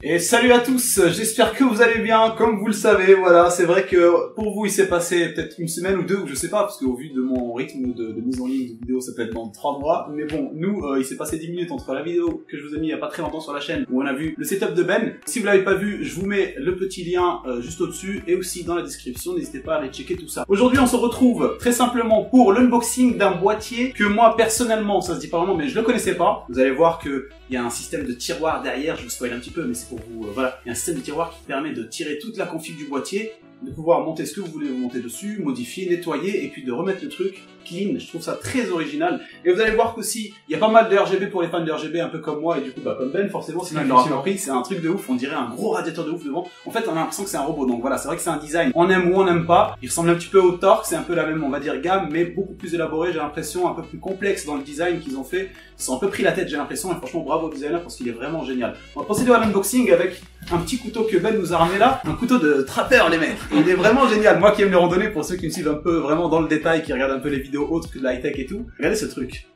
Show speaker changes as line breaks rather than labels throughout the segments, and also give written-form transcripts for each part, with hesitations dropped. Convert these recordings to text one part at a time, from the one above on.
Et salut à tous, j'espère que vous allez bien, comme vous le savez, voilà, c'est vrai que pour vous il s'est passé peut-être une semaine ou deux, ou je sais pas, parce qu'au vu de mon rythme de mise en ligne de vidéo, ça peut être dans 3 mois, mais bon, nous, il s'est passé 10 minutes entre la vidéo que je vous ai mis il y a pas très longtemps sur la chaîne, où on a vu le setup de Ben. Si vous l'avez pas vu, je vous mets le petit lien juste au-dessus, et aussi dans la description, n'hésitez pas à aller checker tout ça. Aujourd'hui, on se retrouve très simplement pour l'unboxing d'un boîtier que moi, personnellement, ça se dit pas vraiment, mais je le connaissais pas. Vous allez voir que il y a un système de tiroir derrière, je vous spoil un petit peu, mais c'est pour vous, voilà. Il y a un système de tiroir qui permet de tirer toute la config du boîtier, de pouvoir monter ce que vous voulez monter dessus, modifier, nettoyer, et puis de remettre le truc clean. Je trouve ça très original. Et vous allez voir qu'aussi, il y a pas mal de RGB pour les fans de RGB, un peu comme moi, et du coup, bah, comme Ben, forcément, sinon il l'aura compris, c'est un truc de ouf, on dirait un gros radiateur de ouf devant. En fait, on a l'impression que c'est un robot, donc voilà, c'est vrai que c'est un design, on aime ou on n'aime pas. Il ressemble un petit peu au Torque, c'est un peu la même, on va dire, gamme, mais beaucoup plus élaboré, j'ai l'impression, un peu plus complexe dans le design qu'ils ont fait. Ils sont un peu pris la tête, j'ai l'impression, et franchement, bravo au designer, parce qu'il est vraiment génial. On va procéder à l'unboxing avec un petit couteau que Ben nous a ramené là, un couteau de trappeur, les mecs. Il est vraiment génial. Moi qui aime les randonnées, pour ceux qui me suivent un peu vraiment dans le détail, qui regardent un peu les vidéos autres que de la high-tech et tout, regardez ce truc.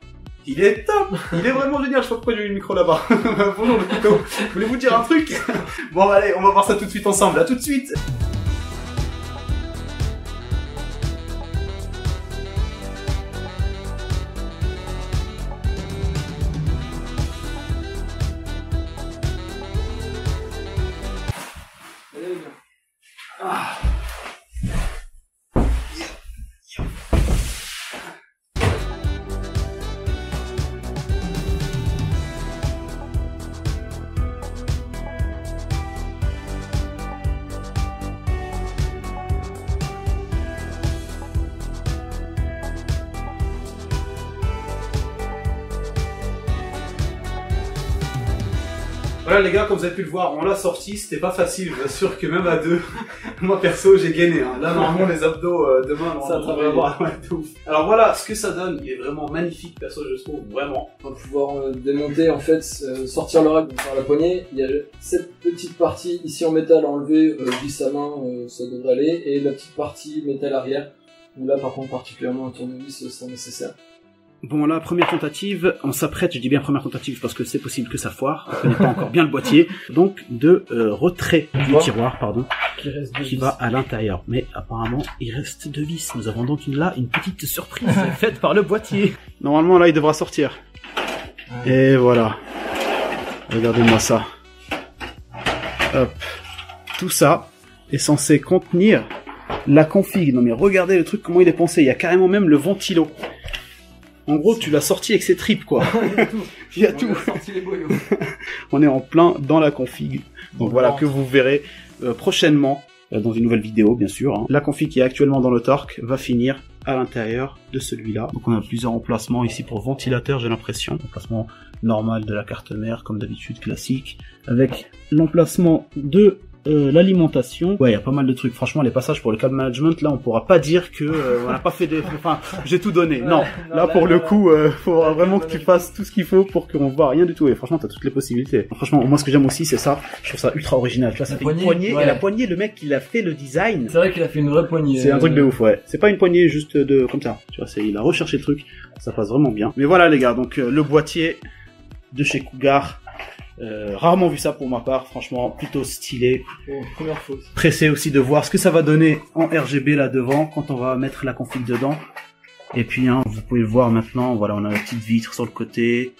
Il est top. Il est vraiment génial. Je sais pas pourquoi j'ai eu le micro là-bas. Bonjour le couteau. Voulez-vous dire un truc? Bon allez, on va voir ça tout de suite ensemble. À tout de suite. Ah. Voilà les gars, comme vous avez pu le voir, on l'a sorti, c'était pas facile, je vous assure que même à deux, moi perso j'ai gainé. Hein. Là normalement les abdos demain, ça va avoir de ouf. Alors voilà, ce que ça donne, il est vraiment magnifique, perso je trouve, vraiment.
On va pouvoir démonter en fait, sortir le rack par la poignée. Il y a cette petite partie ici en métal enlevée, vis à main, ça devrait aller, et la petite partie métal arrière, où là par contre particulièrement un tournevis sera nécessaire.
Bon là, première tentative, on s'apprête, je dis bien première tentative parce que c'est possible que ça foire, on connaît pas encore bien le boîtier, donc de retrait du tiroir, pardon, qui va à l'intérieur. Mais apparemment, il reste 2 vis, nous avons donc là une petite surprise faite par le boîtier. Normalement là, il devra sortir. Et voilà, regardez-moi ça. Hop, tout ça est censé contenir la config. Non mais regardez le truc, comment il est pensé, il y a carrément même le ventilo. En gros, tu l'as sorti avec ses tripes, quoi. Il y a tout. Il y a tout. Sorti les boyaux. On est en plein dans la config. Donc voilà, que vous verrez prochainement dans une nouvelle vidéo, bien sûr. Hein. La config qui est actuellement dans le Torque va finir à l'intérieur de celui-là. Donc on a plusieurs emplacements ici pour ventilateur, j'ai l'impression. Emplacement normal de la carte mère, comme d'habitude, classique. Avec l'emplacement de l'alimentation. Ouais, il y a pas mal de trucs. Franchement, les passages pour le câble management, là, on pourra pas dire que on n'a pas fait des... Enfin, j'ai tout donné. Non, là, pour le coup, faut vraiment que tu fasses tout ce qu'il faut pour qu'on voit rien du tout. Et franchement, t'as toutes les possibilités. Franchement, moi, ce que j'aime aussi, c'est ça. Je trouve ça ultra original. Tu vois, ça fait une poignée. Ouais. Et la poignée, le mec, il a fait le design.
C'est vrai qu'il a fait une vraie poignée.
C'est un truc de ouf, ouais. C'est pas une poignée juste de comme ça. Tu vois, il a recherché le truc. Ça passe vraiment bien. Mais voilà, les gars. Donc, le boîtier de chez Cougar. Rarement vu ça pour ma part, franchement plutôt stylé.
Première fausse.
Pressé aussi de voir ce que ça va donner en RGB là devant quand on va mettre la config dedans. Et puis hein, vous pouvez le voir maintenant, voilà, on a la petite vitre sur le côté.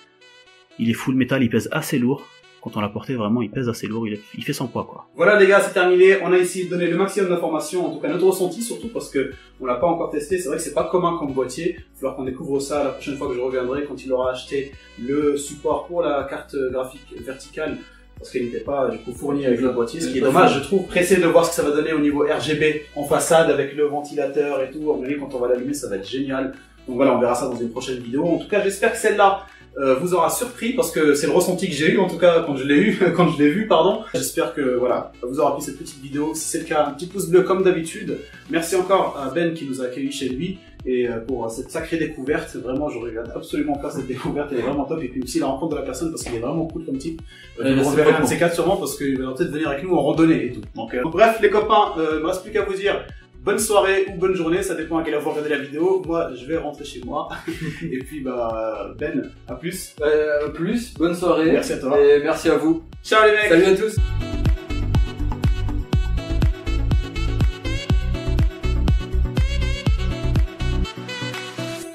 Il est full métal, il pèse assez lourd. Quand on l'a porté, vraiment, il pèse assez lourd, il fait son poids, quoi. Voilà les gars, c'est terminé. On a essayé de donner le maximum d'informations, en tout cas notre ressenti, surtout parce que on l'a pas encore testé. C'est vrai que c'est pas commun comme boîtier. Il va falloir qu'on découvre ça la prochaine fois que je reviendrai, quand il aura acheté le support pour la carte graphique verticale, parce qu'elle n'était pas du coup fournie avec le boîtier, ce qui est dommage, je trouve. Pressé de voir ce que ça va donner au niveau RGB en façade avec le ventilateur et tout. À mon avis, quand on va l'allumer, ça va être génial. Donc voilà, on verra ça dans une prochaine vidéo. En tout cas, j'espère que celle-là vous aura surpris, parce que c'est le ressenti que j'ai eu, en tout cas quand je l'ai vu, pardon. J'espère que voilà, vous aura plu cette petite vidéo. Si c'est le cas, un petit pouce bleu comme d'habitude. Merci encore à Ben qui nous a accueillis chez lui, et pour cette sacrée découverte. Vraiment, je regrette absolument pas cette découverte, elle est vraiment top. Et puis aussi la rencontre de la personne, parce qu'il est vraiment cool comme type. Vous reverrez un de ces quatre sûrement, parce qu'il va peut-être venir avec nous en randonnée et tout. Donc bref les copains, il me reste plus qu'à vous dire bonne soirée ou bonne journée, ça dépend à quelle heure vous regardez la vidéo. Moi, je vais rentrer chez moi. Et puis, bah, Ben, à plus.
Bonne soirée.
Merci à toi.
Et merci à vous.
Ciao les mecs.
Salut à tous.